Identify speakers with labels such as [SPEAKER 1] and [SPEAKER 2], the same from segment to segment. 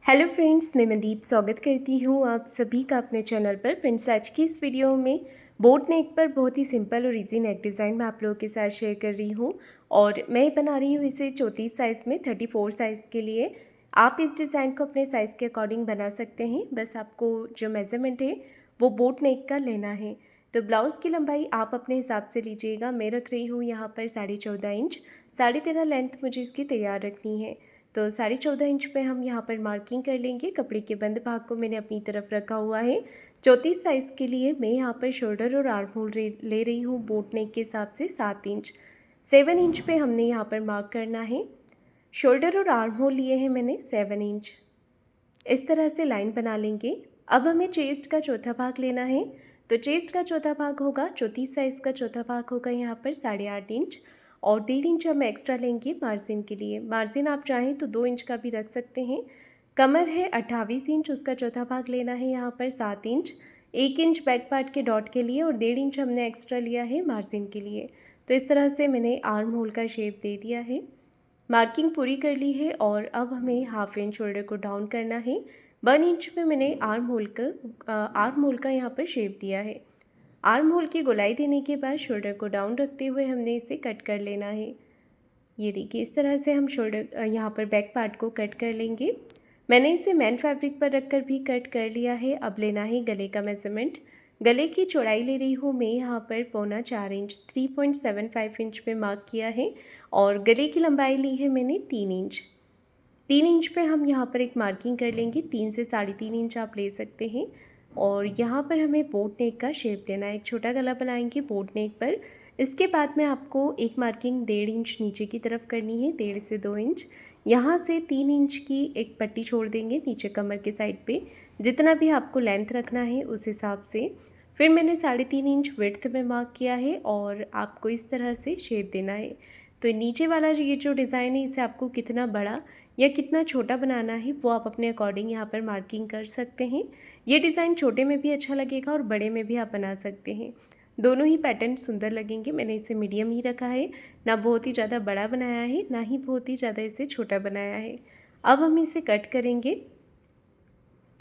[SPEAKER 1] Hello friends, मैं मनदीप स्वागत करती हूँ आप सभी का अपने चैनल पर। फ्रेंड्स, आज की इस वीडियो में बोट नेक पर बहुत ही सिंपल और इजी नेक डिज़ाइन मैं आप लोगों के साथ शेयर कर रही हूँ और मैं बना रही हूँ इसे 34 साइज़ में 34 साइज़ के लिए। आप इस डिज़ाइन को अपने साइज़ के अकॉर्डिंग बना सकते हैं। बस आपको जो मेज़रमेंट है वो बोट नेक का लेना है। तो ब्लाउज़ की लंबाई आप अपने हिसाब से लीजिएगा। मैं रख रही हूँ यहाँ पर 14.5 इंच, 13.5 लेंथ मुझे इसकी तैयार रखनी है। तो 14.5 इंच पे हम यहाँ पर मार्किंग कर लेंगे। कपड़े के बंद भाग को मैंने अपनी तरफ रखा हुआ है। 34 साइज़ के लिए मैं यहाँ पर शोल्डर और आर्म होल ले रही हूँ बोट नेक के हिसाब से 7 इंच। 7 इंच पे हमने यहाँ पर मार्क करना है। शोल्डर और आर्म होल लिए हैं मैंने 7 इंच। इस तरह से लाइन बना लेंगे। अब हमें चेस्ट का चौथा भाग लेना है। तो चेस्ट का चौथा भाग होगा 34 साइज़ का चौथा भाग होगा यहाँ पर 8.5 इंच और 1.5 इंच हम एक्स्ट्रा लेंगे मार्जिन के लिए। मार्जिन आप चाहें तो 2 इंच का भी रख सकते हैं। कमर है 28 इंच, उसका चौथा भाग लेना है यहाँ पर 7 इंच। 1 इंच बैक पार्ट के डॉट के लिए और 1.5 इंच हमने एक्स्ट्रा लिया है मार्जिन के लिए। तो इस तरह से मैंने आर्म होल का शेप दे दिया है। मार्किंग पूरी कर ली है और अब हमें हाफ इंच शोल्डर को डाउन करना है। 1 इंच में मैंने आर्म होल का यहाँ पर शेप दिया है। आर्म होल की गोलाई देने के बाद शोल्डर को डाउन रखते हुए हमने इसे कट कर लेना है। ये देखिए, इस तरह से हम शोल्डर यहाँ पर बैक पार्ट को कट कर लेंगे। मैंने इसे मैन फैब्रिक पर रखकर भी कट कर लिया है। अब लेना है गले का मेज़रमेंट। गले की चौड़ाई ले रही हूँ मैं यहाँ पर 3.25 इंच, 3.75 इंच पे मार्क किया है और गले की लंबाई ली है मैंने 3 इंच। 3 इंच पे हम यहाँ पर एक मार्किंग कर लेंगे। 3 से 3.5 इंच आप ले सकते हैं और यहाँ पर हमें बोट नेक का शेप देना है। एक छोटा गला बनाएंगे बोट नेक पर। इसके बाद में आपको एक मार्किंग 1.5 इंच नीचे की तरफ करनी है, 1.5 से 2 इंच। यहाँ से 3 इंच की एक पट्टी छोड़ देंगे नीचे कमर के साइड पे, जितना भी आपको लेंथ रखना है उस हिसाब से। फिर मैंने 3.5 इंच विड्थ में मार्क किया है और आपको इस तरह से शेप देना है। तो नीचे वाला ये जो डिज़ाइन है इसे आपको कितना बड़ा या कितना छोटा बनाना है वो आप अपने अकॉर्डिंग यहाँ पर मार्किंग कर सकते हैं। ये डिज़ाइन छोटे में भी अच्छा लगेगा और बड़े में भी आप बना सकते हैं। दोनों ही पैटर्न सुंदर लगेंगे। मैंने इसे मीडियम ही रखा है, ना बहुत ही ज़्यादा बड़ा बनाया है ना ही बहुत ही ज़्यादा इसे छोटा बनाया है। अब हम इसे कट करेंगे।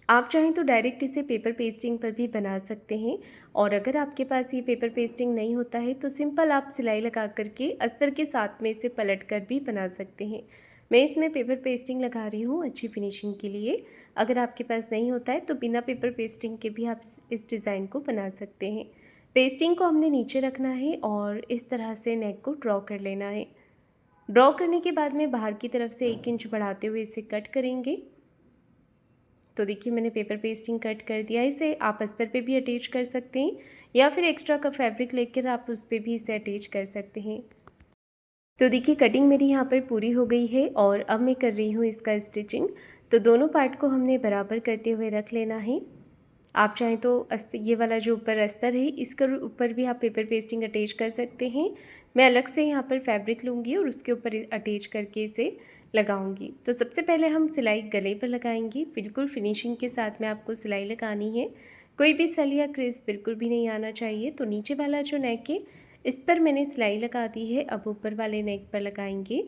[SPEAKER 1] आप चाहें तो डायरेक्ट इसे पेपर पेस्टिंग पर भी बना सकते हैं और अगर आपके पास ये पेपर पेस्टिंग नहीं होता है तो सिंपल आप सिलाई लगा करके अस्तर के साथ में इसे पलट कर भी बना सकते हैं। मैं इसमें पेपर पेस्टिंग लगा रही हूँ अच्छी फिनिशिंग के लिए। अगर आपके पास नहीं होता है तो बिना पेपर पेस्टिंग के भी आप इस डिज़ाइन को बना सकते हैं। पेस्टिंग को हमने नीचे रखना है और इस तरह से नेक को ड्रॉ कर लेना है। ड्रॉ करने के बाद में बाहर की तरफ से 1 इंच बढ़ाते हुए इसे कट करेंगे। तो देखिए, मैंने पेपर पेस्टिंग कट कर दिया। इसे आप अस्तर पे भी अटैच कर सकते हैं या फिर एक्स्ट्रा का फैब्रिक लेकर आप उस पर भी इसे अटैच कर सकते हैं। तो देखिए, कटिंग मेरी यहाँ पर पूरी हो गई है और अब मैं कर रही हूँ इसका स्टिचिंग। तो दोनों पार्ट को हमने बराबर करते हुए रख लेना है। आप चाहें तो ये वाला जो ऊपर अस्तर है इसके ऊपर भी आप पेपर पेस्टिंग अटैच कर सकते हैं। मैं अलग से यहाँ पर फैब्रिक लूँगी और उसके ऊपर अटैच करके इसे लगाऊंगी। तो सबसे पहले हम सिलाई गले पर लगाएंगे। बिल्कुल फिनिशिंग के साथ में आपको सिलाई लगानी है। कोई भी सल या क्रेस बिल्कुल भी नहीं आना चाहिए। तो नीचे वाला जो नेक है इस पर मैंने सिलाई लगा दी है। अब ऊपर वाले नेक पर लगाएंगे।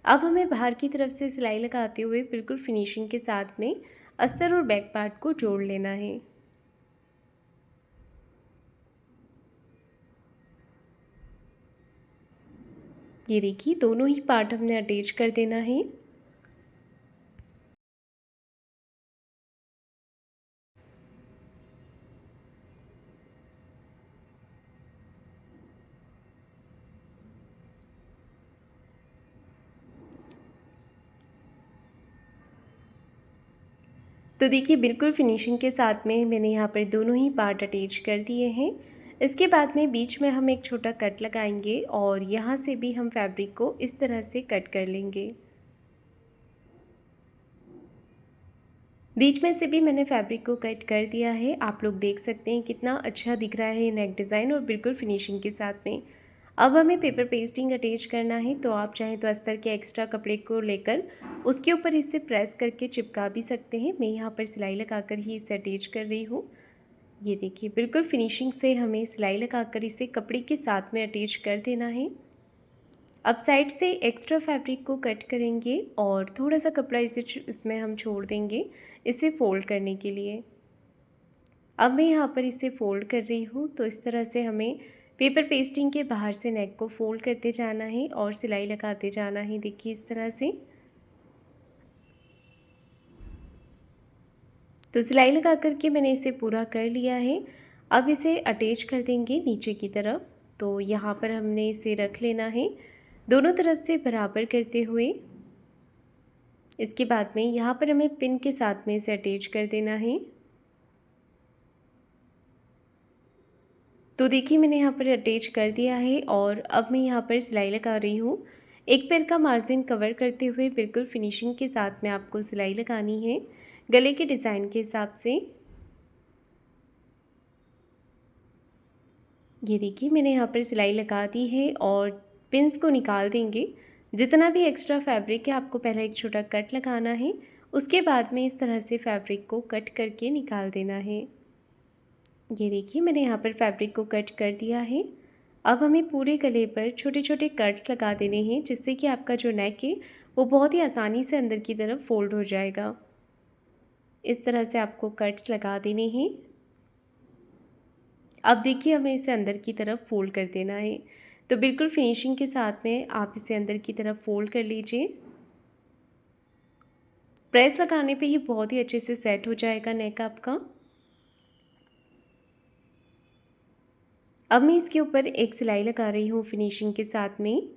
[SPEAKER 1] अब हमें बाहर की तरफ से सिलाई लगाते हुए बिल्कुल फिनिशिंग के साथ में अस्तर और बैक पार्ट को जोड़ लेना है। ये देखिए, दोनों ही पार्ट हमने अटैच कर देना है। तो देखिए, बिल्कुल फिनिशिंग के साथ में मैंने यहाँ पर दोनों ही पार्ट अटैच कर दिए हैं। इसके बाद में बीच में हम एक छोटा कट लगाएंगे और यहाँ से भी हम फैब्रिक को इस तरह से कट कर लेंगे। बीच में से भी मैंने फैब्रिक को कट कर दिया है। आप लोग देख सकते हैं कितना अच्छा दिख रहा है नेक डिज़ाइन और बिल्कुल फिनिशिंग के साथ में। अब हमें पेपर पेस्टिंग अटैच करना है। तो आप चाहें तो अस्तर के एक्स्ट्रा कपड़े को लेकर उसके ऊपर इसे प्रेस करके चिपका भी सकते हैं। मैं यहाँ पर सिलाई लगाकर ही इसे अटैच कर रही हूँ। ये देखिए, बिल्कुल फिनिशिंग से हमें सिलाई लगाकर इसे कपड़े के साथ में अटैच कर देना है। अब साइड से एक्स्ट्रा फैब्रिक को कट करेंगे और थोड़ा सा कपड़ा इसमें हम छोड़ देंगे इसे फ़ोल्ड करने के लिए। अब मैं यहाँ पर इसे फ़ोल्ड कर रही हूँ, तो इस तरह से हमें पेपर पेस्टिंग के बाहर से नेक को फ़ोल्ड करते जाना है और सिलाई लगाते जाना है। देखिए इस तरह से। तो सिलाई लगा करके मैंने इसे पूरा कर लिया है। अब इसे अटैच कर देंगे नीचे की तरफ। तो यहाँ पर हमने इसे रख लेना है दोनों तरफ से बराबर करते हुए। इसके बाद में यहाँ पर हमें पिन के साथ में इसे अटैच कर देना है। तो देखिए मैंने यहाँ पर अटैच कर दिया है और अब मैं यहाँ पर सिलाई लगा रही हूँ। एक पैर का मार्जिन कवर करते हुए बिल्कुल फिनिशिंग के साथ में आपको सिलाई लगानी है गले के डिज़ाइन के हिसाब से। ये देखिए मैंने यहाँ पर सिलाई लगा दी है और पिन्स को निकाल देंगे। जितना भी एक्स्ट्रा फैब्रिक है आपको पहले एक छोटा कट लगाना है, उसके बाद में इस तरह से फैब्रिक को कट करके निकाल देना है। ये देखिए मैंने यहाँ पर फैब्रिक को कट कर दिया है। अब हमें पूरे गले पर छोटे छोटे कट्स लगा देने हैं, जिससे कि आपका जो नेक है वो बहुत ही आसानी से अंदर की तरफ फोल्ड हो जाएगा। इस तरह से आपको कट्स लगा देने हैं। अब देखिए हमें इसे अंदर की तरफ फोल्ड कर देना है। तो बिल्कुल फिनिशिंग के साथ में आप इसे अंदर की तरफ फोल्ड कर लीजिए। प्रेस लगाने पे ये बहुत ही अच्छे से सेट हो जाएगा नेक आपका। अब मैं इसके ऊपर एक सिलाई लगा रही हूँ फिनिशिंग के साथ में।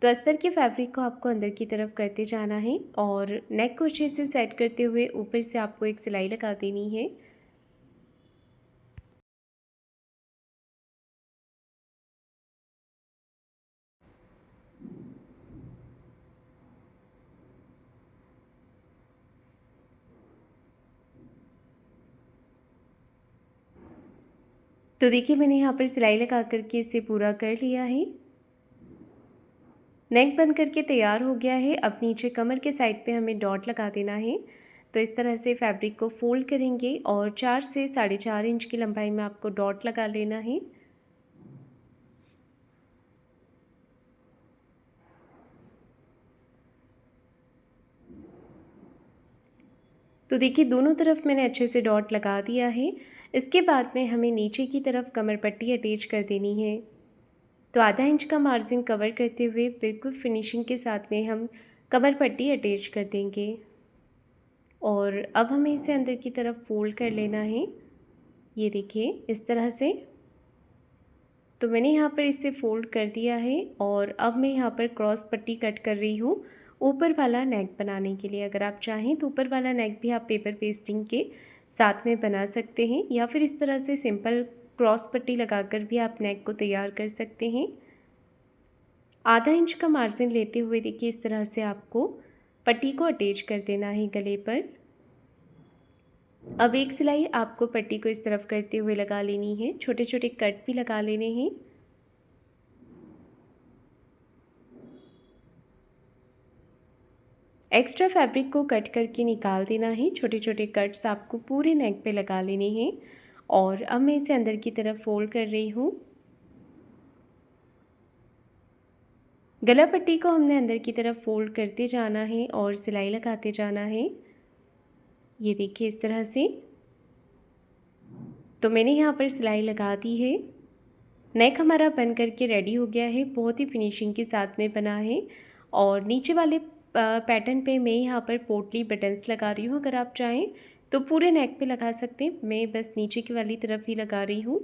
[SPEAKER 1] तो अस्तर के फैब्रिक को आपको अंदर की तरफ करते जाना है और नेक को अच्छे से सेट करते हुए ऊपर से आपको एक सिलाई लगा देनी है। तो देखिए मैंने यहाँ पर सिलाई लगा करके इसे पूरा कर लिया है। नेक बन करके तैयार हो गया है। अब नीचे कमर के साइड पे हमें डॉट लगा देना है। तो इस तरह से फैब्रिक को फोल्ड करेंगे और 4 से 4.5 इंच की लंबाई में आपको डॉट लगा लेना है। तो देखिए दोनों तरफ मैंने अच्छे से डॉट लगा दिया है। इसके बाद में हमें नीचे की तरफ कमर पट्टी अटैच कर देनी है। तो आधा इंच का मार्जिन कवर करते हुए बिल्कुल फिनिशिंग के साथ में हम कमर पट्टी अटैच कर देंगे और अब हमें इसे अंदर की तरफ फोल्ड कर लेना है। ये देखिए इस तरह से। तो मैंने यहाँ पर इसे फ़ोल्ड कर दिया है और अब मैं यहाँ पर क्रॉस पट्टी कट कर रही हूँ ऊपर वाला नेक बनाने के लिए। अगर आप चाहें तो ऊपर वाला नेक भी आप पेपर पेस्टिंग के साथ में बना सकते हैं या फिर इस तरह से सिंपल क्रॉस पट्टी लगाकर भी आप नेक को तैयार कर सकते हैं। आधा इंच का मार्जिन लेते हुए देखिए इस तरह से आपको पट्टी को अटैच कर देना है गले पर। अब एक सिलाई आपको पट्टी को इस तरफ करते हुए लगा लेनी है, छोटे छोटे कट भी लगा लेने हैं। एक्स्ट्रा फैब्रिक को कट करके निकाल देना है। छोटे छोटे कट्स आपको पूरे नेक पे लगा लेने हैं और अब मैं इसे अंदर की तरफ फोल्ड कर रही हूँ। गला पट्टी को हमने अंदर की तरफ फोल्ड करते जाना है और सिलाई लगाते जाना है। ये देखिए इस तरह से। तो मैंने यहाँ पर सिलाई लगा दी है। नेक हमारा बन करके रेडी हो गया है। बहुत ही फिनिशिंग के साथ में बना है और नीचे वाले पैटर्न पे मैं यहाँ पर पोटली बटन्स लगा रही हूँ। अगर आप चाहें तो पूरे नेक पे लगा सकते हैं, मैं बस नीचे की वाली तरफ ही लगा रही हूँ।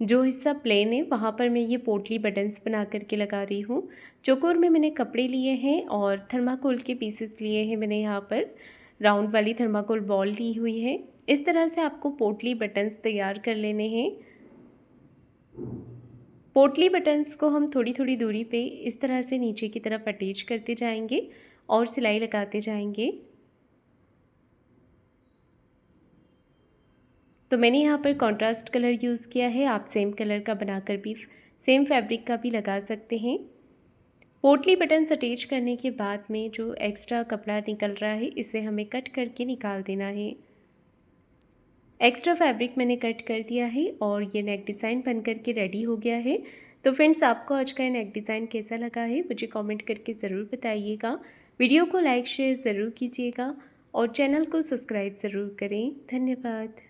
[SPEAKER 1] जो हिस्सा प्लेन है वहाँ पर मैं ये पोटली बटन्स बना करके लगा रही हूँ। चौकोर में मैंने कपड़े लिए हैं और थर्माकोल के पीसेस लिए हैं। मैंने यहाँ पर राउंड वाली थर्माकोल बॉल ली हुई है। इस तरह से आपको पोटली बटन्स तैयार कर लेने हैं। पोटली बटन्स को हम थोड़ी थोड़ी दूरी पे इस तरह से नीचे की तरफ अटैच करते जाएंगे और सिलाई लगाते जाएंगे। तो मैंने यहाँ पर कॉन्ट्रास्ट कलर यूज़ किया है। आप सेम कलर का बनाकर भी सेम फैब्रिक का भी लगा सकते हैं। पोटली बटन्स अटैच करने के बाद में जो एक्स्ट्रा कपड़ा निकल रहा है इसे हमें कट करके निकाल देना है। एक्स्ट्रा फैब्रिक मैंने कट कर दिया है और ये नेक डिज़ाइन बन कर के रेडी हो गया है। तो फ्रेंड्स, आपको आज का ये नेक डिज़ाइन कैसा लगा है मुझे कमेंट करके ज़रूर बताइएगा। वीडियो को लाइक शेयर ज़रूर कीजिएगा और चैनल को सब्सक्राइब ज़रूर करें। धन्यवाद।